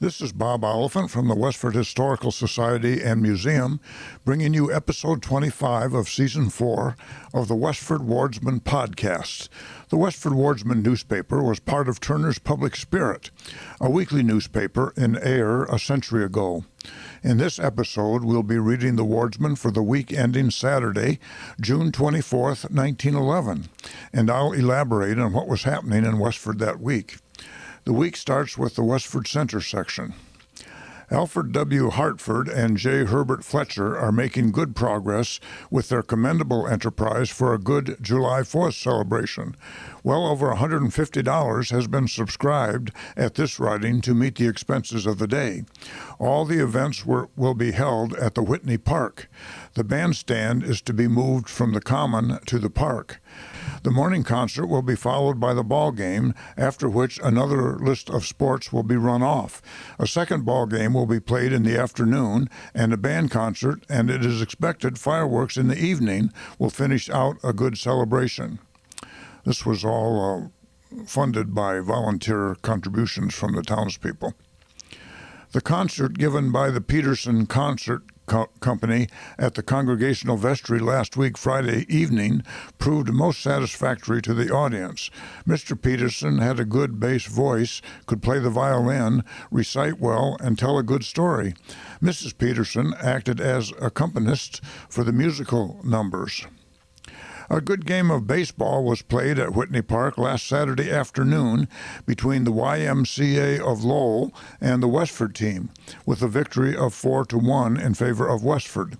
This is Bob Oliphant from the Westford Historical Society and Museum, bringing you episode 25 of season 4 of the Westford Wardsman podcast. The Westford Wardsman newspaper was part of Turner's Public Spirit, a weekly newspaper in Ayer a century ago. In this episode, we'll be reading the Wardsman for the week ending Saturday, June 24th, 1911, and I'll elaborate on what was happening in Westford that week. The week starts with the Westford Center section. Alfred W. Hartford and J. Herbert Fletcher are making good progress with their commendable enterprise for a good July 4th celebration. Well over $150 has been subscribed at this writing to meet the expenses of the day. All the events will be held at the Whitney Park. The bandstand is to be moved from the Common to the park. The morning concert will be followed by the ball game, after which another list of sports will be run off. A second ball game will be played in the afternoon, and a band concert, and it is expected fireworks in the evening will finish out a good celebration. This was all funded by volunteer contributions from the townspeople. The concert given by the Peterson Concert Company at the Congregational Vestry last week Friday evening proved most satisfactory to the audience. Mr. Peterson had a good bass voice, could play the violin, recite well, and tell a good story. Mrs. Peterson acted as accompanist for the musical numbers. A good game of baseball was played at Whitney Park last Saturday afternoon between the YMCA of Lowell and the Westford team, with a victory of 4-1 in favor of Westford.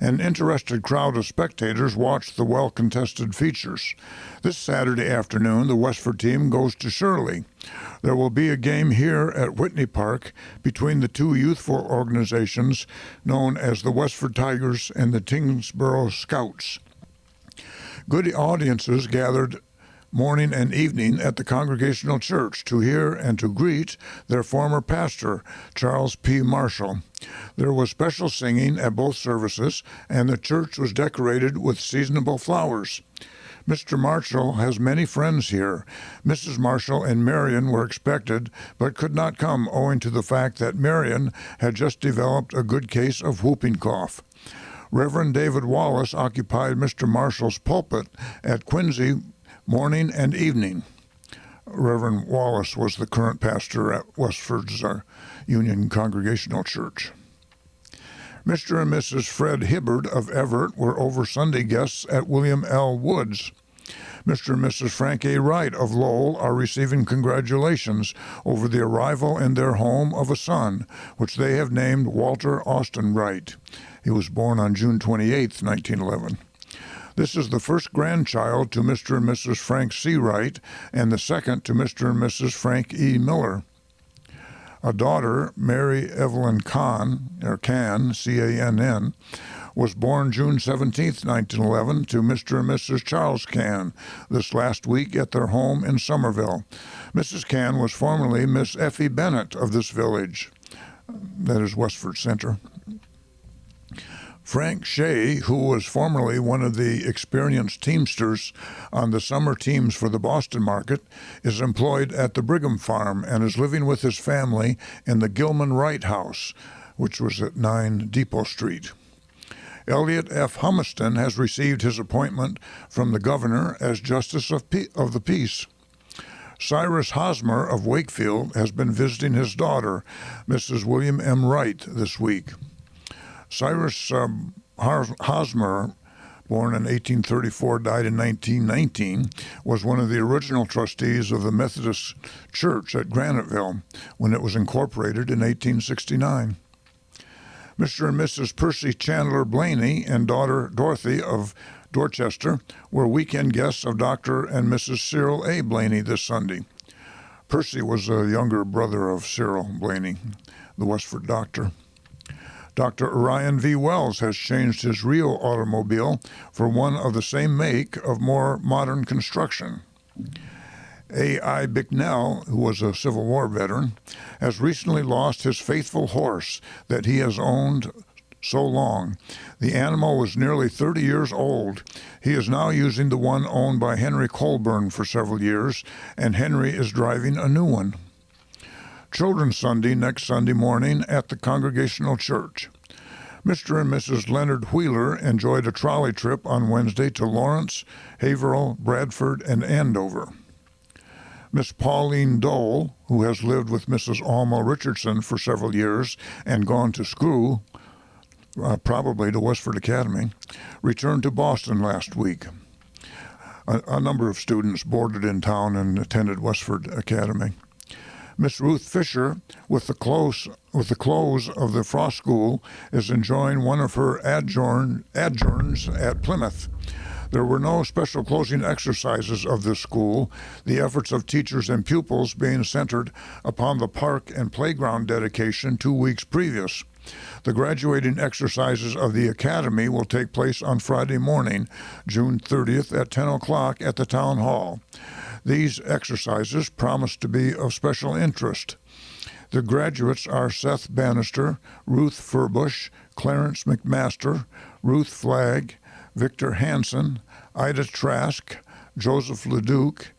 An interested crowd of spectators watched the well-contested features. This Saturday afternoon, the Westford team goes to Shirley. There will be a game here at Whitney Park between the two youthful organizations known as the Westford Tigers and the Tingsboro Scouts. Good audiences gathered morning and evening at the Congregational Church to hear and to greet their former pastor, Charles P. Marshall. There was special singing at both services, and the church was decorated with seasonable flowers. Mr. Marshall has many friends here. Mrs. Marshall and Marion were expected, but could not come owing to the fact that Marion had just developed a good case of whooping cough. Reverend David Wallace occupied Mr. Marshall's pulpit at Quincy morning and evening. Reverend Wallace was the current pastor at Westford's Union Congregational Church. Mr. and Mrs. Fred Hibbard of Everett were over Sunday guests at William L. Wood's. Mr. and Mrs. Frank A. Wright of Lowell are receiving congratulations over the arrival in their home of a son, which they have named Walter Austin Wright. He was born on June 28, 1911. This is the first grandchild to Mr. and Mrs. Frank C. Wright and the second to Mr. and Mrs. Frank E. Miller. A daughter, Mary Evelyn Cann, or Cann, C-A-N-N, was born June 17, 1911, to Mr. and Mrs. Charles Cann this last week at their home in Somerville. Mrs. Cann was formerly Miss Effie Bennett of this village, that is Westford Center. Frank Shea, who was formerly one of the experienced teamsters on the summer teams for the Boston market, is employed at the Brigham Farm and is living with his family in the Gilman Wright House, which was at 9 Depot Street. Elliot F. Humiston has received his appointment from the governor as Justice of the Peace. Cyrus Hosmer of Wakefield has been visiting his daughter, Mrs. William M. Wright, this week. Cyrus Hosmer, born in 1834, died in 1919, was one of the original trustees of the Methodist Church at Graniteville when it was incorporated in 1869. Mr. and Mrs. Percy Chandler Blaney and daughter Dorothy of Dorchester were weekend guests of Dr. and Mrs. Cyril A. Blaney this Sunday. Percy was a younger brother of Cyril Blaney, the Westford doctor. Dr. Orion V. Wells has changed his Rio automobile for one of the same make of more modern construction. A.I. Bicknell, who was a Civil War veteran, has recently lost his faithful horse that he has owned so long. The animal was nearly 30 years old. He is now using the one owned by Henry Colburn for several years, and Henry is driving a new one. Children's Sunday next Sunday morning at the Congregational Church. Mr. and Mrs. Leonard Wheeler enjoyed a trolley trip on Wednesday to Lawrence, Haverhill, Bradford, and Andover. Miss Pauline Dole, who has lived with Mrs. Alma Richardson for several years and gone to school, probably to Westford Academy, returned to Boston last week. A number of students boarded in town and attended Westford Academy. Miss Ruth Fisher, with the close of the Frost School, is enjoying one of her adjourns at Plymouth. There were no special closing exercises of this school, the efforts of teachers and pupils being centered upon the park and playground dedication 2 weeks previous. The graduating exercises of the Academy will take place on Friday morning, June 30th at 10 o'clock at the Town Hall. These exercises promise to be of special interest. The graduates are Seth Bannister, Ruth Furbush, Clarence McMaster, Ruth Flagg, Victor Hansen, Ida Trask, Joseph Leduc,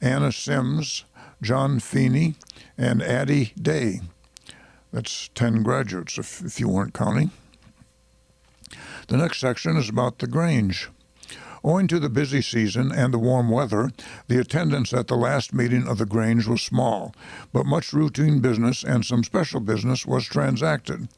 Anna Sims, John Feeney, and Addie Day. That's 10 graduates, if you weren't counting. The next section is about the Grange. Owing to the busy season and the warm weather, the attendance at the last meeting of the Grange was small, but much routine business and some special business was transacted.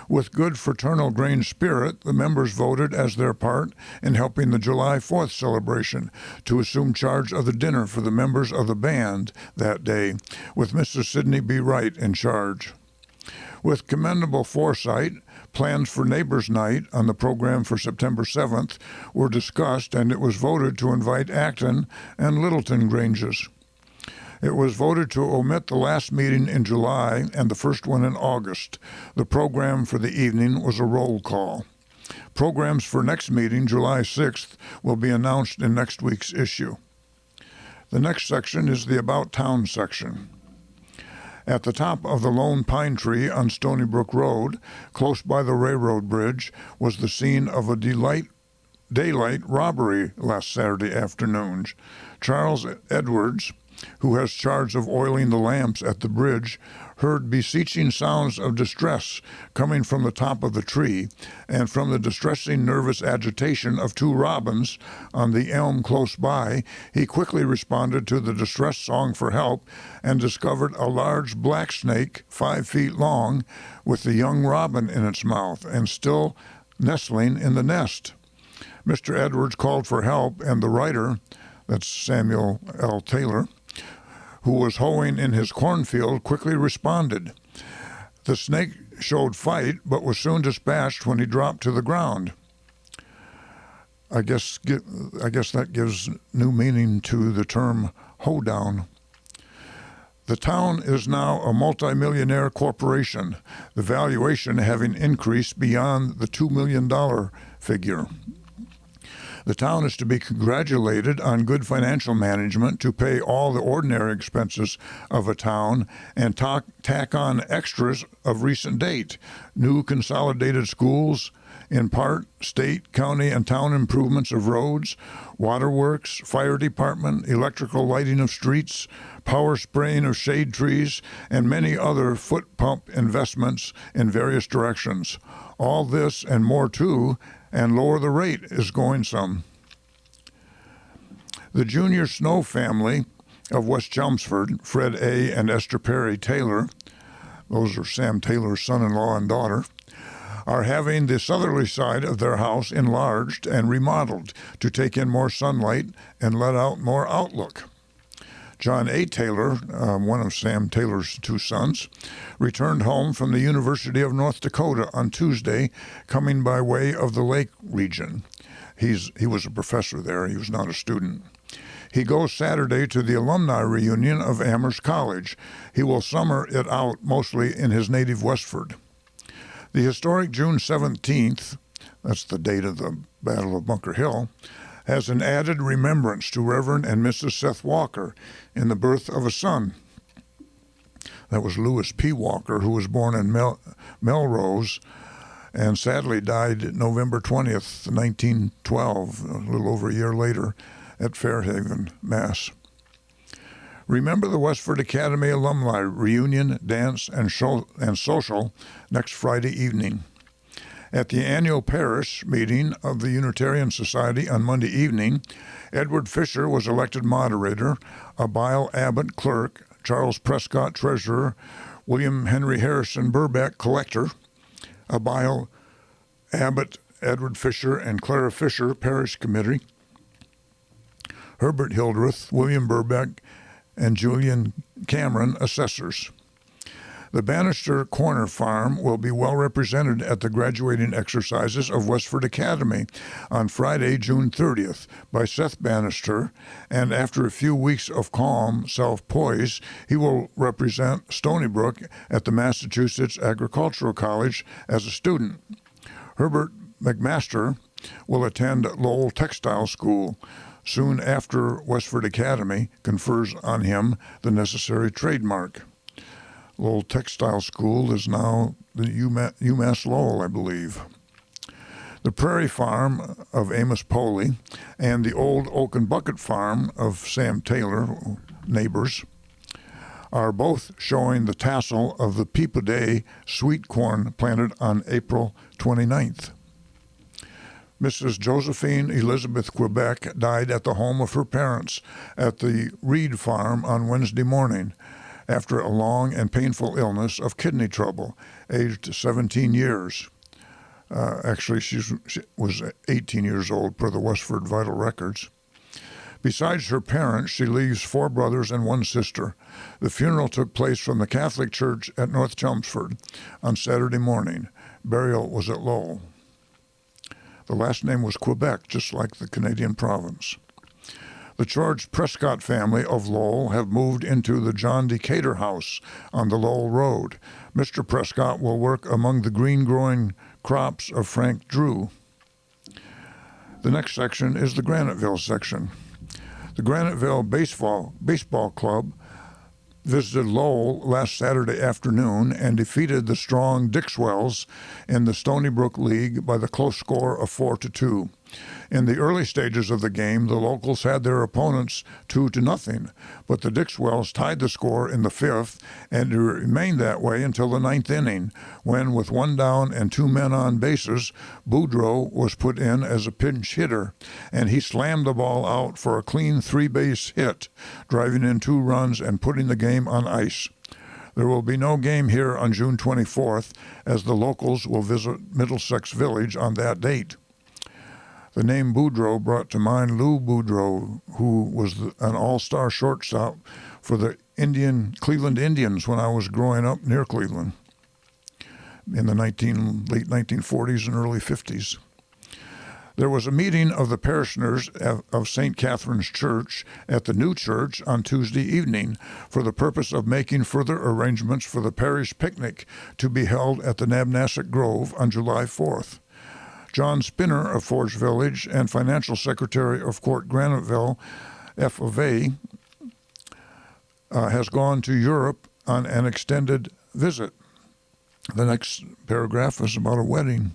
With good fraternal Grange spirit, the members voted as their part in helping the July 4th celebration to assume charge of the dinner for the members of the band that day, with Mrs. Sidney B. Wright in charge. With commendable foresight, plans for Neighbors' Night on the program for September 7th were discussed, and it was voted to invite Acton and Littleton Granges. It was voted to omit the last meeting in July and the first one in August. The program for the evening was a roll call. Programs for next meeting, July 6th, will be announced in next week's issue. The next section is the About Town section. At the top of the lone pine tree on Stony Brook Road, close by the railroad bridge, was the scene of a daylight robbery last Saturday afternoon. Charles Edwards, who has charge of oiling the lamps at the bridge, heard beseeching sounds of distress coming from the top of the tree, and from the distressing nervous agitation of two robins on the elm close by, he quickly responded to the distress song for help and discovered a large black snake 5 feet long with the young robin in its mouth and still nestling in the nest. Mr. Edwards called for help, and the writer, that's Samuel L. Taylor, who was hoeing in his cornfield, quickly responded. The snake showed fight, but was soon dispatched when he dropped to the ground. I guess that gives new meaning to the term hoedown. The town is now a multimillionaire corporation, the valuation having increased beyond the $2 million figure. The town is to be congratulated on good financial management to pay all the ordinary expenses of a town and tack on extras of recent date, new consolidated schools, in part state, county, and town improvements of roads, waterworks, fire department, electrical lighting of streets, power spraying of shade trees, and many other foot pump investments in various directions. All this and more too, and lower the rate is going some. The Junior Snow family of West Chelmsford, Fred A. and Esther Perry Taylor, those are Sam Taylor's son-in-law and daughter, are having the southerly side of their house enlarged and remodeled to take in more sunlight and let out more outlook. John A. Taylor, one of Sam Taylor's two sons, returned home from the University of North Dakota on Tuesday, coming by way of the Lake region. He was a professor there. He was not a student. He goes Saturday to the alumni reunion of Amherst College. He will summer it out mostly in his native Westford. The historic June 17th, that's the date of the Battle of Bunker Hill, has an added remembrance to Reverend and Mrs. Seth Walker in the birth of a son. That was Lewis P. Walker, who was born in Melrose and sadly died November 20th, 1912, a little over a year later, at Fairhaven, Mass. Remember the Westford Academy Alumni Reunion, Dance, and Social next Friday evening. At the annual parish meeting of the Unitarian Society on Monday evening, Edward Fisher was elected moderator, Abile Abbott clerk, Charles Prescott treasurer, William Henry Harrison Burbeck collector, Abile Abbott, Edward Fisher, and Clara Fisher parish committee, Herbert Hildreth, William Burbeck, and Julian Cameron assessors. The Bannister Corner Farm will be well represented at the graduating exercises of Westford Academy on Friday, June 30th by Seth Bannister, and after a few weeks of calm self-poise, he will represent Stony Brook at the Massachusetts Agricultural College as a student. Herbert McMaster will attend Lowell Textile School soon after Westford Academy confers on him the necessary trademark. Lowell Textile School is now the UMass Lowell, I believe. The Prairie Farm of Amos Poley and the Old Oak and Bucket Farm of Sam Taylor, neighbors, are both showing the tassel of the Peapoday sweet corn planted on April 29th. Mrs. Josephine Elizabeth Quebec died at the home of her parents at the Reed Farm on Wednesday morning after a long and painful illness of kidney trouble, aged 17 years. Actually, she was 18 years old per the Westford Vital Records. Besides her parents, she leaves 4 brothers and 1 sister. The funeral took place from the Catholic Church at North Chelmsford on Saturday morning. Burial was at Lowell. The last name was Quebec, just like the Canadian province. The George Prescott family of Lowell have moved into the John Decatur House on the Lowell Road. Mr. Prescott will work among the green-growing crops of Frank Drew. The next section is the Graniteville section. The Graniteville Baseball Club visited Lowell last Saturday afternoon and defeated the strong Dixwells in the Stony Brook League by the close score of 4-2. In the early stages of the game, the locals had their opponents 2-0, but the Dixwells tied the score in the 5th, and it remained that way until the 9th inning, when, with 1 down and 2 men on bases, Boudreau was put in as a pinch hitter, and he slammed the ball out for a clean 3-base hit, driving in 2 runs and putting the game on ice. There will be no game here on June 24th, as the locals will visit Middlesex Village on that date. The name Boudreau brought to mind Lou Boudreau, who was an all-star shortstop for the Cleveland Indians when I was growing up near Cleveland in the late 1940s and early 50s. There was a meeting of the parishioners of St. Catherine's Church at the new church on Tuesday evening for the purpose of making further arrangements for the parish picnic to be held at the Nabnasset Grove on July 4th. John Spinner of Forge Village and Financial Secretary of Court Graniteville, F of A, has gone to Europe on an extended visit. The next paragraph is about a wedding.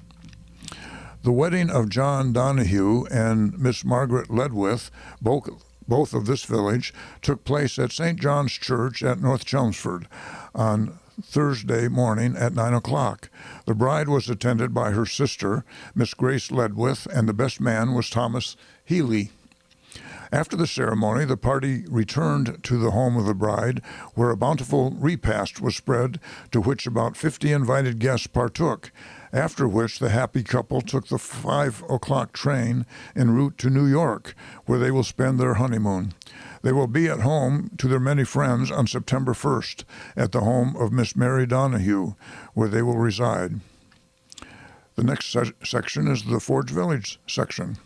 The wedding of John Donahue and Miss Margaret Ledwith, both of this village, took place at St. John's Church at North Chelmsford on Thursday morning at 9 o'clock. The bride was attended by her sister, Miss Grace Ledwith, and the best man was Thomas Healy. After the ceremony, the party returned to the home of the bride, where a bountiful repast was spread, to which about 50 invited guests partook, after which the happy couple took the 5 o'clock train en route to New York, where they will spend their honeymoon. They will be at home to their many friends on September 1st at the home of Miss Mary Donahue, where they will reside. The next section is the Forge Village section.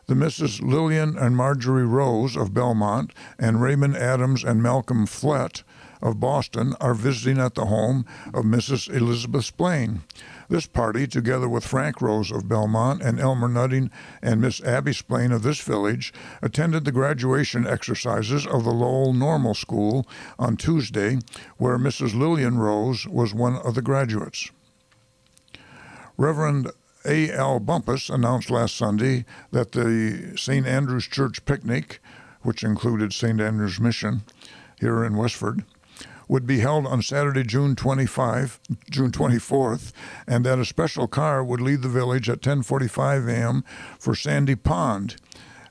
The Mrs. Lillian and Marjorie Rose of Belmont and Raymond Adams and Malcolm Flett of Boston are visiting at the home of Mrs. Elizabeth Splain. This party, together with Frank Rose of Belmont and Elmer Nutting and Miss Abby Splain of this village, attended the graduation exercises of the Lowell Normal School on Tuesday, where Mrs. Lillian Rose was one of the graduates. Reverend A.L. Bumpus announced last Sunday that the St. Andrew's Church picnic, which included St. Andrew's Mission, here in Westford, would be held on Saturday, June 24th, and that a special car would leave the village at 10:45 a.m. for Sandy Pond,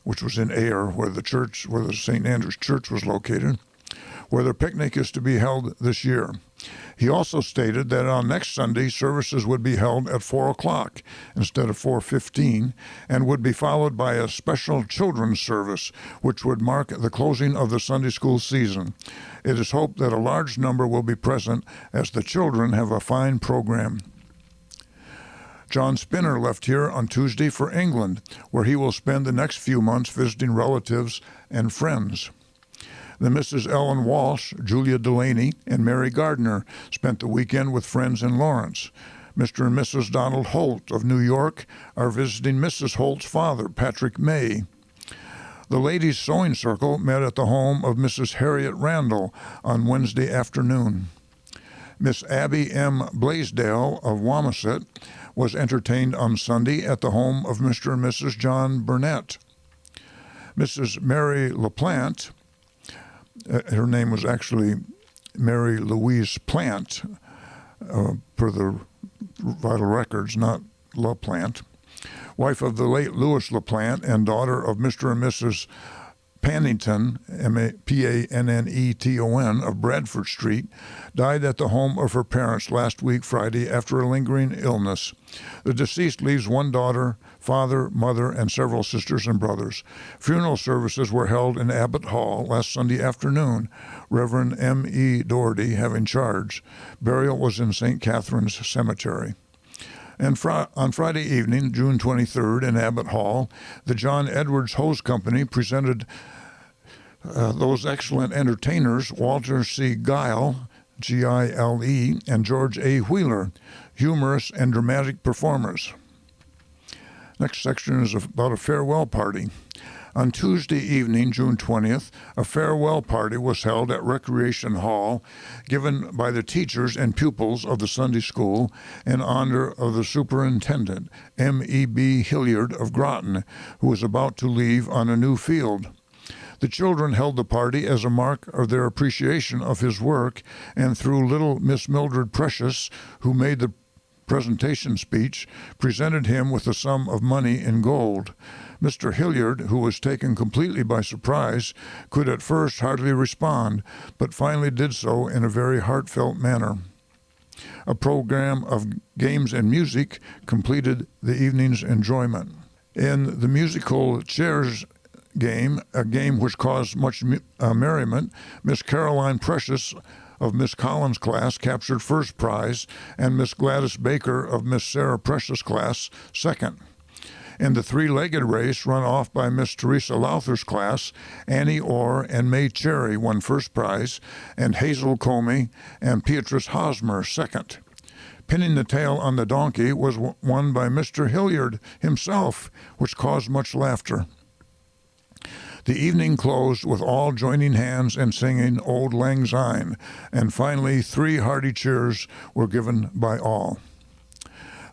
which was in Ayer, where the St. Andrew's Church was located, where the picnic is to be held this year. He also stated that on next Sunday, services would be held at 4 o'clock instead of 4:15, and would be followed by a special children's service, which would mark the closing of the Sunday school season. It is hoped that a large number will be present, as the children have a fine program. John Spinner left here on Tuesday for England, where he will spend the next few months visiting relatives and friends. The Mrs. Ellen Walsh, Julia Delaney, and Mary Gardner spent the weekend with friends in Lawrence. Mr. and Mrs. Donald Holt of New York are visiting Mrs. Holt's father, Patrick May. The Ladies' Sewing Circle met at the home of Mrs. Harriet Randall on Wednesday afternoon. Miss Abby M. Blaisdell of Wamisit was entertained on Sunday at the home of Mr. and Mrs. John Burnett. Mrs. Mary LaPlante, her name was actually Mary Louise Plant, per the vital records, not LaPlante, wife of the late Louis LaPlante and daughter of Mr. and Mrs. Panneton, Panneton, of Bradford Street, died at the home of her parents last week, Friday, after a lingering illness. The deceased leaves one daughter, father, mother, and several sisters and brothers. Funeral services were held in Abbott Hall last Sunday afternoon, Reverend M.E. Doherty having charge. Burial was in St. Catherine's Cemetery. And on Friday evening, June 23rd, in Abbott Hall, the John Edwards Hose Company presented those excellent entertainers, Walter C. Guile, Gile, and George A. Wheeler, humorous and dramatic performers. Next section is about a farewell party. On Tuesday evening, June 20th, a farewell party was held at Recreation Hall, given by the teachers and pupils of the Sunday School in honor of the superintendent, M.E.B. Hilliard of Groton, who was about to leave on a new field. The children held the party as a mark of their appreciation of his work, and through little Miss Mildred Precious, who made the presentation speech, presented him with a sum of money in gold. Mr. Hilliard, who was taken completely by surprise, could at first hardly respond, but finally did so in a very heartfelt manner. A program of games and music completed the evening's enjoyment. In the musical chairs game, a game which caused much merriment, Miss Caroline Precious of Miss Collins' class captured first prize, and Miss Gladys Baker of Miss Sarah Precious' class second. In the three-legged race run off by Miss Teresa Lowther's class, Annie Orr and May Cherry won first prize, and Hazel Comey and Beatrice Hosmer second. Pinning the tail on the donkey was won by Mr. Hilliard himself, which caused much laughter. The evening closed with all joining hands and singing Auld Lang Syne, and finally 3 hearty cheers were given by all.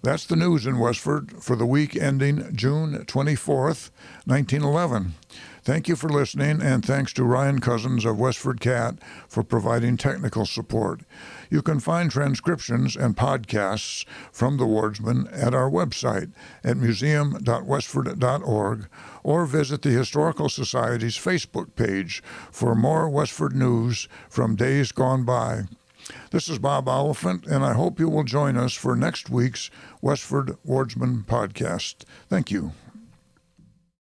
That's the news in Westford for the week ending June 24th, 1911. Thank you for listening, and thanks to Ryan Cousins of WestfordCAT for providing technical support. You can find transcriptions and podcasts from the Wardsman at our website at museum.westford.org, or visit the Historical Society's Facebook page for more Westford news from days gone by. This is Bob Oliphant, and I hope you will join us for next week's Westford Wardsman podcast. Thank you.